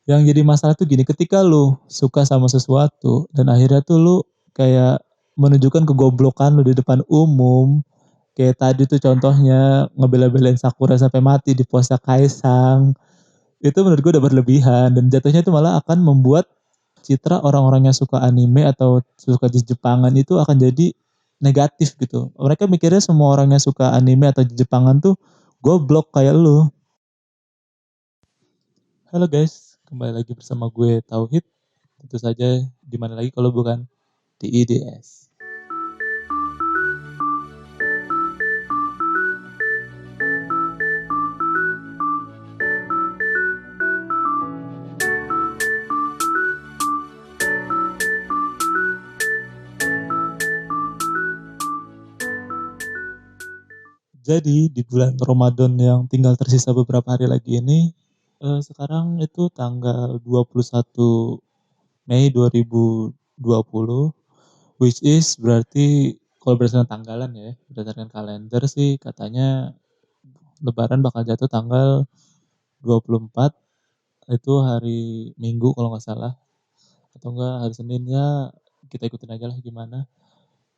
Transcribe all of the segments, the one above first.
Yang jadi masalah tuh gini, ketika lu suka sama sesuatu dan akhirnya tuh lu kayak menunjukkan kegoblokan lu di depan umum, kayak tadi tuh contohnya ngebela-belain Sakura sampai mati di pose Kaisang, itu menurut gue udah berlebihan dan jatuhnya itu malah akan membuat citra orang-orang yang suka anime atau suka di Jepangan itu akan jadi negatif gitu. Mereka mikirnya semua orang yang suka anime atau Jepangan tuh goblok kayak lu. Halo guys, kembali lagi bersama gue Tauhid. Tentu saja di mana lagi kalau bukan di IDS. Jadi di bulan Ramadan yang tinggal tersisa beberapa hari lagi ini, sekarang itu tanggal 21 Mei 2020, which is berarti kalau berdasarkan tanggalan ya, berdasarkan kalender sih katanya Lebaran bakal jatuh tanggal 24, itu hari Minggu kalau nggak salah, atau enggak hari Senin ya, kita ikutin aja lah gimana.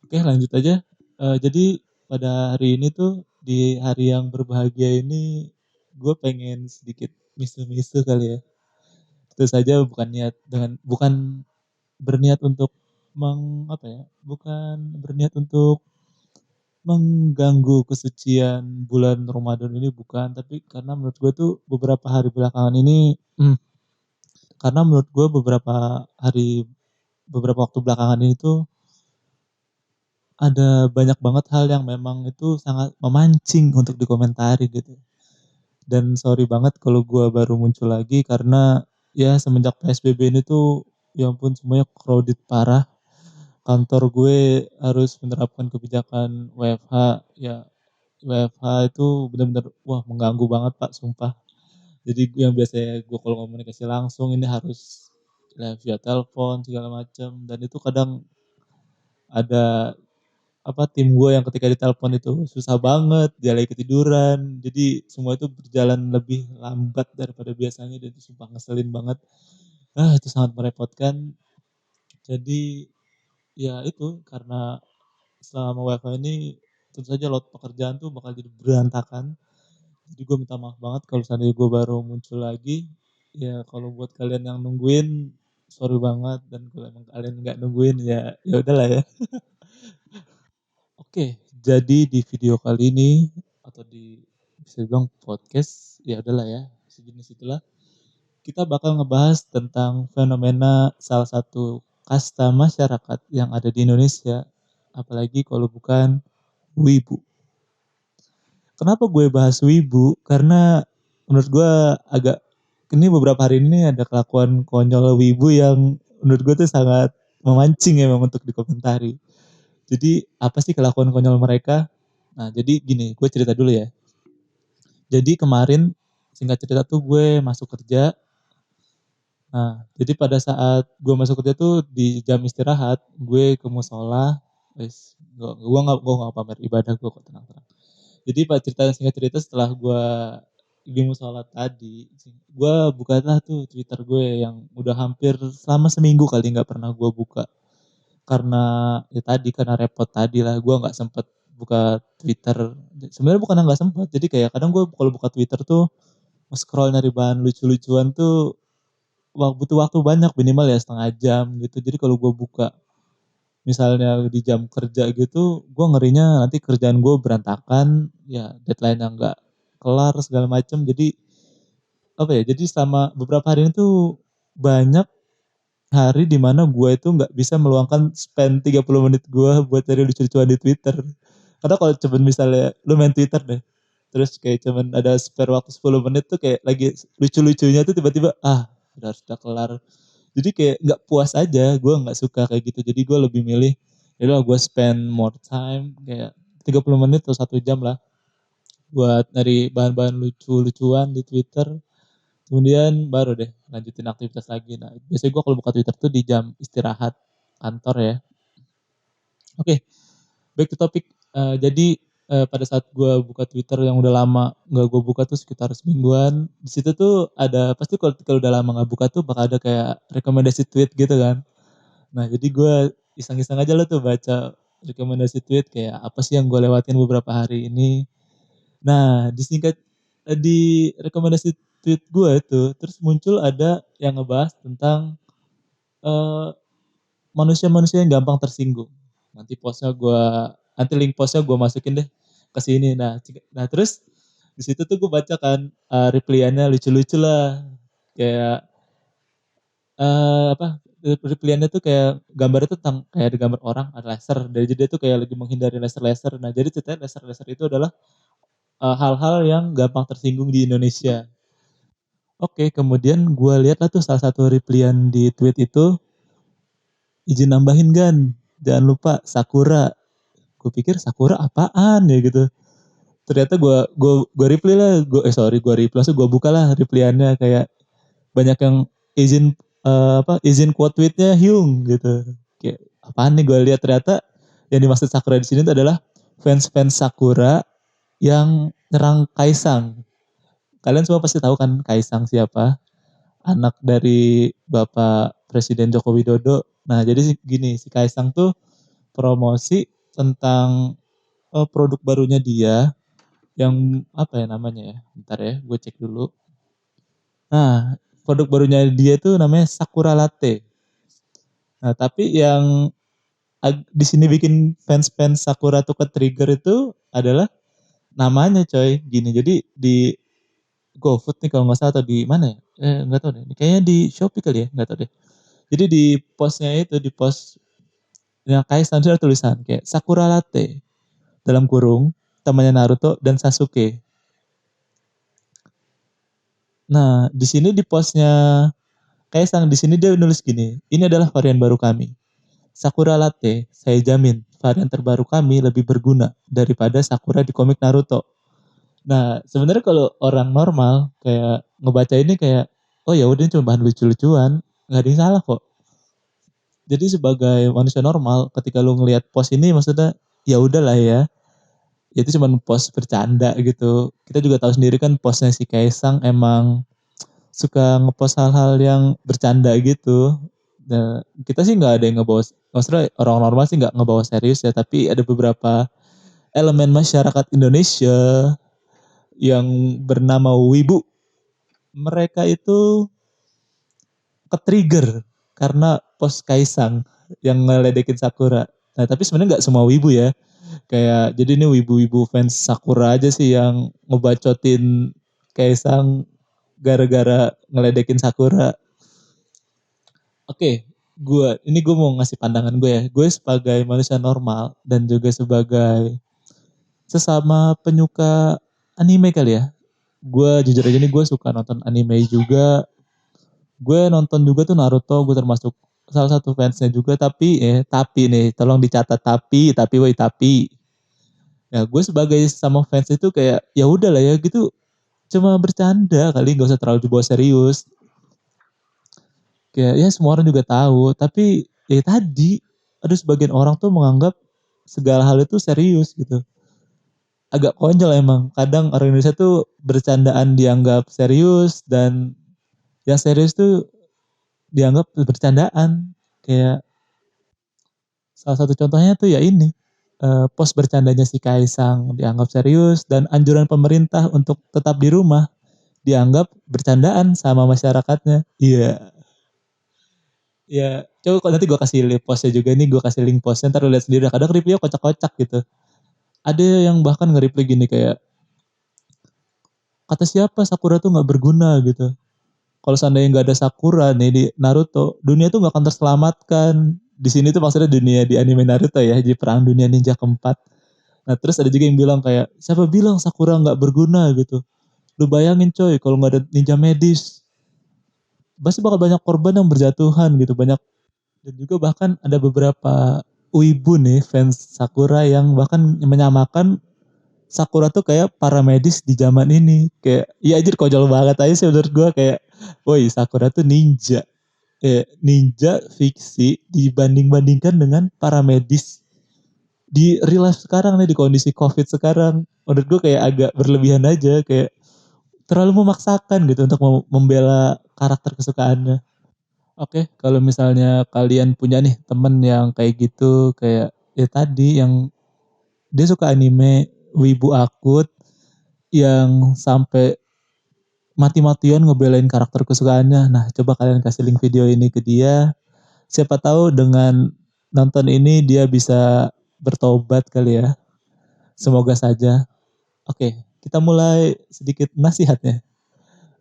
Oke lanjut aja. Jadi pada hari ini tuh di hari yang berbahagia ini gue pengen sedikit misu-misu kali ya. Tentu saja bukan berniat untuk bukan berniat untuk mengganggu kesucian bulan Ramadan ini, bukan, tapi karena menurut gue tuh beberapa hari belakangan ini karena menurut gue beberapa waktu belakangan ini tuh ada banyak banget hal yang memang itu sangat memancing untuk dikomentari gitu. Dan sorry banget kalau gue baru muncul lagi karena ya semenjak PSBB ini tuh ya ampun semuanya crowded parah. Kantor gue harus menerapkan kebijakan WFH. Ya WFH itu benar-benar wah mengganggu banget Pak, sumpah. Jadi yang biasanya gue kalau komunikasi langsung ini harus via telepon segala macam, dan itu kadang ada tim gue yang ketika ditelepon itu susah banget, dia lagi ketiduran, jadi semua itu berjalan lebih lambat daripada biasanya dan itu sumpah ngeselin banget. Itu sangat merepotkan. Jadi ya itu karena selama WFH ini tentu saja load pekerjaan tuh bakal jadi berantakan. Jadi gue minta maaf banget kalau seandainya gue baru muncul lagi. Ya kalau buat kalian yang nungguin, sorry banget, dan kalau emang kalian nggak nungguin ya ya udahlah ya. Oke, jadi di video kali ini atau bisa bilang podcast, ya udahlah ya, sejenis itulah. Kita bakal ngebahas tentang fenomena salah satu kasta masyarakat yang ada di Indonesia, apalagi kalau bukan wibu. Kenapa gue bahas wibu? Karena menurut gue agak ini beberapa hari ini ada kelakuan konyol wibu yang menurut gue tuh sangat memancing emang untuk dikomentari. Jadi apa sih kelakuan konyol mereka? Nah jadi gini, gue cerita dulu ya. Jadi kemarin singkat cerita tuh gue masuk kerja. Nah jadi pada saat gue masuk kerja tuh di jam istirahat, gue ke musola. Gue nggak pamer ibadah gue kok, tenang-tenang. Jadi pak cerita singkat cerita, setelah gue di musola tadi, gue bukalah tuh Twitter gue yang udah hampir selama seminggu kali nggak pernah gue buka. Karena ya tadi karena repot tadi lah, gue nggak sempet buka Twitter. Sebenarnya bukan nggak sempet, jadi kayak kadang gue kalau buka Twitter tuh scroll nyari bahan lucu-lucuan tuh butuh waktu banyak, minimal ya setengah jam gitu. Jadi kalau gue buka misalnya di jam kerja gitu, gue ngerinya nanti kerjaan gue berantakan, ya deadline yang nggak kelar segala macam. Jadi apa ya? Jadi selama beberapa hari ini tuh banyak hari di mana gue itu nggak bisa meluangkan spend 30 menit gue buat cari lucu-lucuan di Twitter. Karena kalau cuman misalnya lu main Twitter deh, terus kayak cuman ada spare waktu 10 menit tuh kayak lagi lucu-lucunya tuh tiba-tiba udah kelar. Jadi kayak nggak puas aja, gue nggak suka kayak gitu. Jadi gue lebih milih ya udah gue spend more time kayak 30 menit atau 1 jam lah buat nyari bahan-bahan lucu-lucuan di Twitter. Kemudian baru deh lanjutin aktivitas lagi. Nah, biasanya gue kalau buka Twitter tuh di jam istirahat kantor ya. Oke, back to topic. Jadi pada saat gue buka Twitter yang udah lama nggak gue buka tuh sekitar semingguan. Di situ tuh ada pasti kalau udah lama nggak buka tuh bakal ada kayak rekomendasi tweet gitu kan. Nah jadi gue iseng-iseng aja lo tuh baca rekomendasi tweet kayak apa sih yang gue lewatin beberapa hari ini. Nah di rekomendasi tweet gue itu terus muncul ada yang ngebahas tentang eh, manusia-manusia yang gampang tersinggung. Nanti postnya gue, nanti link postnya gue masukin deh ke sini. Nah terus di situ tuh gue baca kan replyannya lucu-lucu lah, kayak apa replyannya tuh kayak gambarnya tuh tentang kayak ada gambar orang ada laser, dari jadi dia tuh kayak lagi menghindari laser-laser. Nah jadi ceritanya laser-laser itu adalah hal-hal yang gampang tersinggung di Indonesia. Oke, kemudian gue lihat lah tuh salah satu replyan di tweet itu, izin nambahin kan, jangan lupa Sakura. Gue pikir Sakura apaan ya gitu. Ternyata gue reply lah, gue reply, langsung gue buka lah replyannya kayak banyak yang izin izin quote tweetnya Hyung gitu. Kayak apaan nih, gue lihat ternyata yang dimaksud Sakura di sini itu adalah fans-fans Sakura yang nyerang Kaisang. Kalian semua pasti tahu kan Kaisang siapa? Anak dari Bapak Presiden Joko Widodo. Nah, jadi gini, si Kaisang tuh promosi tentang produk barunya dia yang apa ya namanya ya? Bentar ya, gue cek dulu. Nah, produk barunya dia tuh namanya Sakura Latte. Nah, tapi yang di sini bikin fans-fans Sakura tuh ke trigger itu adalah namanya coy. Gini, jadi di GoFood nih kalau nggak salah atau di mana ya? Nggak tahu deh. Kayaknya di Shopee kali ya, nggak tahu deh. Jadi di postnya itu, di post yang Kaisang ada tulisan kayak Sakura Latte dalam kurung temannya Naruto dan Sasuke. Nah, di sini di postnya Kaisang di sini dia nulis gini, ini adalah varian baru kami. Sakura Latte, saya jamin varian terbaru kami lebih berguna daripada Sakura di komik Naruto. Nah, sebenarnya kalau orang normal kayak ngebaca ini kayak, oh ya udah cuma bahan lucu-lucuan, nggak ada yang salah kok. Jadi sebagai manusia normal, ketika lu ngelihat post ini maksudnya ya udahlah ya, itu cuma post bercanda gitu. Kita juga tahu sendiri kan postnya si Kaisang emang suka ngepost hal-hal yang bercanda gitu. Nah, kita sih nggak ada yang ngebawa, maksudnya orang normal sih nggak ngebawa serius ya, tapi ada beberapa elemen masyarakat Indonesia yang bernama Wibu. Mereka itu ke-trigger karena post Kaisang yang ngeledekin Sakura. Nah, tapi sebenarnya nggak semua Wibu ya. Kayak jadi ini wibu-wibu fans Sakura aja sih yang ngebacotin Kaisang gara-gara ngeledekin Sakura. Oke, gue mau ngasih pandangan gue ya. Gue sebagai manusia normal dan juga sebagai sesama penyuka anime kali ya. Gue jujur aja nih gue suka nonton anime juga. Gue nonton juga tuh Naruto, gue termasuk salah satu fansnya juga. Tapi nih, tolong dicatat tapi. Ya gue sebagai sama fans itu kayak ya udah lah ya gitu, cuma bercanda kali, nggak usah terlalu dibawa serius. Kayak ya semua orang juga tahu, tapi ya tadi ada sebagian orang tuh menganggap segala hal itu serius gitu. Agak konyol emang. Kadang orang Indonesia tuh bercandaan dianggap serius dan yang serius tuh dianggap bercandaan. Kayak salah satu contohnya tuh ya ini post bercandanya si Kaisang dianggap serius dan anjuran pemerintah untuk tetap di rumah dianggap bercandaan sama masyarakatnya. Iya. Ya, coba kok nanti gue kasih link postnya juga nih, gue kasih link postnya, ntar lu lihat sendiri. Kadang reply kocak-kocak gitu. Ada yang bahkan nge-reply gini kayak, kata siapa Sakura tuh nggak berguna gitu. Kalau seandainya nggak ada Sakura nih di Naruto, dunia tuh nggak akan terselamatkan. Di sini tuh maksudnya dunia di anime Naruto ya, di perang dunia ninja keempat. Nah terus ada juga yang bilang kayak, siapa bilang Sakura nggak berguna gitu. Lu bayangin coy, kalau nggak ada ninja medis, pasti bakal banyak korban yang berjatuhan gitu. Dan juga bahkan ada beberapa wibu nih fans Sakura yang bahkan menyamakan Sakura tuh kayak para medis di zaman ini. Kayak iya anjir konyol banget aja sih menurut gue, kayak woi Sakura tuh ninja. Ninja fiksi dibanding-bandingkan dengan para medis di real life sekarang nih, di kondisi COVID sekarang, menurut gue kayak agak berlebihan aja, kayak terlalu memaksakan gitu untuk membela karakter kesukaannya. Oke, kalau misalnya kalian punya nih temen yang kayak gitu, kayak ya tadi yang dia suka anime, wibu akut, yang sampai mati-matian ngebelain karakter kesukaannya. Nah, coba kalian kasih link video ini ke dia. Siapa tahu dengan nonton ini dia bisa bertobat kali ya. Semoga saja. Oke, kita mulai sedikit nasihatnya.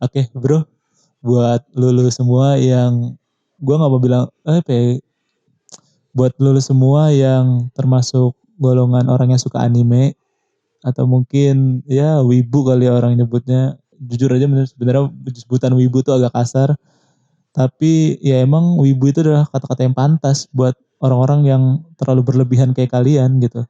Oke, bro, buat lulu semua yang gue nggak mau bilang apa ya, buat lulu semua yang termasuk golongan orang yang suka anime atau mungkin ya wibu kali ya orang nyebutnya. Jujur aja sebenarnya sebutan wibu tuh agak kasar, tapi ya emang wibu itu adalah kata-kata yang pantas buat orang-orang yang terlalu berlebihan kayak kalian gitu.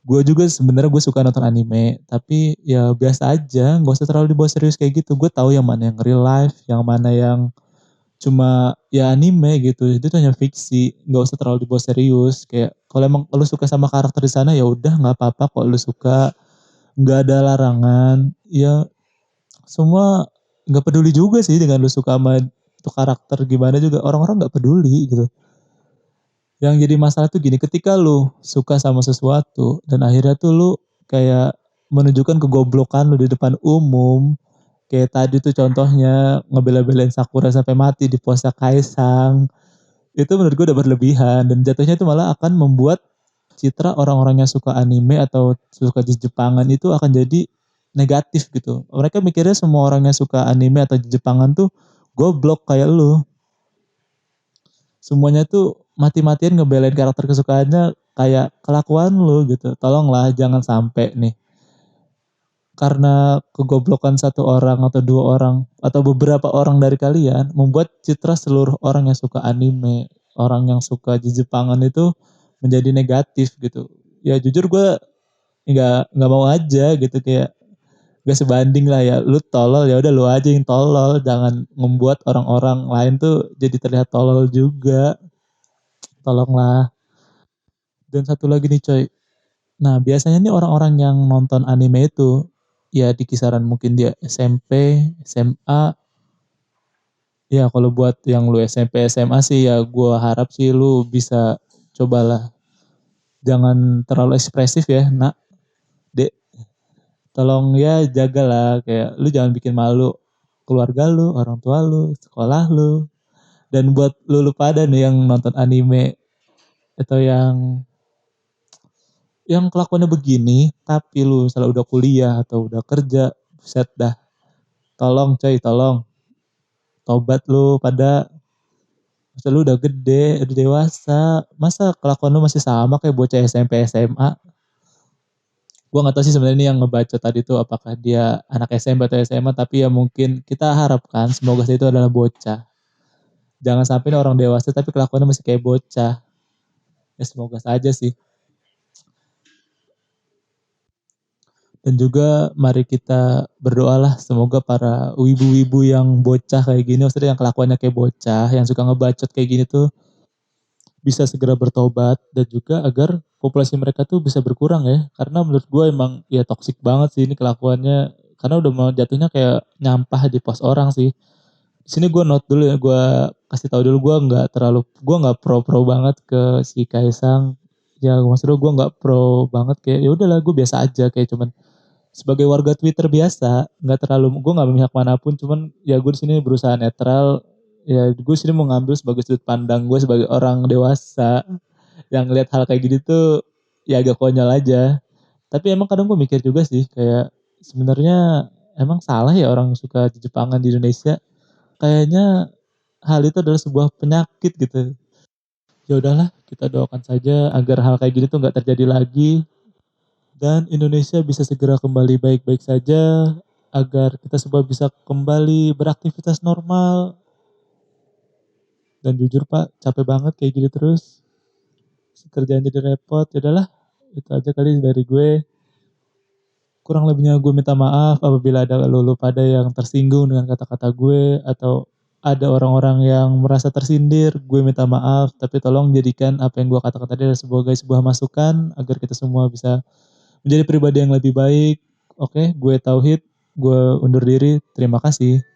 Gue juga sebenarnya gue suka nonton anime, tapi ya biasa aja, nggak usah terlalu dibawa serius kayak gitu. Gue tahu yang mana yang real life, yang mana yang cuma ya anime gitu. Itu tuh hanya fiksi, nggak usah terlalu dibawa serius. Kayak kalau emang lu suka sama karakter di sana ya udah nggak apa-apa kok lu suka, nggak ada larangan. Ya semua nggak peduli juga sih dengan lu suka sama tuh karakter gimana juga orang-orang nggak peduli gitu. Yang jadi masalah tuh gini, ketika lu suka sama sesuatu dan akhirnya tuh lu kayak menunjukkan kegoblokan lu di depan umum, kayak tadi tuh contohnya ngebela-belain Sakura sampai mati di pose Kaisang, itu menurut gue udah berlebihan dan jatuhnya itu malah akan membuat citra orang-orang yang suka anime atau suka di Jepangan itu akan jadi negatif gitu. Mereka mikirnya semua orang yang suka anime atau Jepangan tuh goblok kayak lu. Semuanya tuh mati-matian ngebelain karakter kesukaannya kayak kelakuan lu gitu. Tolonglah jangan sampai nih karena kegoblokan satu orang atau dua orang atau beberapa orang dari kalian membuat citra seluruh orang yang suka anime, orang yang suka Jepangan itu menjadi negatif gitu. Ya jujur gue nggak mau aja gitu, kayak gak sebanding lah ya, lu tolol ya udah lu aja yang tolol, jangan membuat orang-orang lain tuh jadi terlihat tolol juga. Tolonglah. Dan satu lagi nih coy, nah biasanya nih orang-orang yang nonton anime itu ya di kisaran mungkin dia SMP, SMA. Ya kalau buat yang lu SMP, SMA sih ya gue harap sih lu bisa cobalah. Jangan terlalu ekspresif ya nak, dek. Tolong ya jagalah, kayak lu jangan bikin malu keluarga lu, orang tua lu, sekolah lu. Dan buat lu pada nih yang nonton anime atau yang kelakuannya begini, tapi lu misalnya udah kuliah atau udah kerja, set dah. Tolong coy, tolong. Tobat lu pada, masa lu udah gede, udah dewasa. Masa kelakuan lu masih sama kayak bocah SMP, SMA? Gua gak tahu sih sebenarnya ini yang ngebaca tadi tuh apakah dia anak SMP atau SMA, tapi ya mungkin kita harapkan semoga itu adalah bocah. Jangan sampai ini orang dewasa tapi kelakuannya masih kayak bocah. Ya semoga saja sih. Dan juga mari kita berdoalah semoga para wibu-wibu yang bocah kayak gini, maksudnya yang kelakuannya kayak bocah, yang suka ngebacot kayak gini tuh bisa segera bertobat dan juga agar populasi mereka tuh bisa berkurang ya. Karena menurut gue emang ya toksik banget sih ini kelakuannya. Karena udah mau jatuhnya kayak nyampah di pos orang sih. Di sini gue note dulu ya, gue kasih tahu dulu gue nggak pro-pro banget ke si Kaisang. Ya maksudnya gue nggak pro banget, kayak ya udahlah gue biasa aja, kayak cuman sebagai warga Twitter biasa, nggak terlalu, gue nggak memihak manapun, cuman ya gue di sini berusaha netral. Ya gue sini mau ngambil sebagai sudut pandang gue sebagai orang dewasa yang lihat hal kayak gini tuh ya agak konyol aja. Tapi emang kadang gue mikir juga sih, kayak sebenarnya emang salah ya orang suka Jepangan di Indonesia. Kayaknya hal itu adalah sebuah penyakit gitu. Ya udahlah, kita doakan saja agar hal kayak gini tuh nggak terjadi lagi dan Indonesia bisa segera kembali baik-baik saja agar kita semua bisa kembali beraktivitas normal. Dan jujur Pak, capek banget kayak gini terus. Kerjaan jadi repot. Ya udahlah, itu aja kali dari gue. Kurang lebihnya gue minta maaf apabila ada lulu pada yang tersinggung dengan kata-kata gue atau ada orang-orang yang merasa tersindir, gue minta maaf, tapi tolong jadikan apa yang gue katakan tadi adalah sebagai sebuah masukan agar kita semua bisa menjadi pribadi yang lebih baik. Oke, gue Tauhid, gue undur diri. Terima kasih.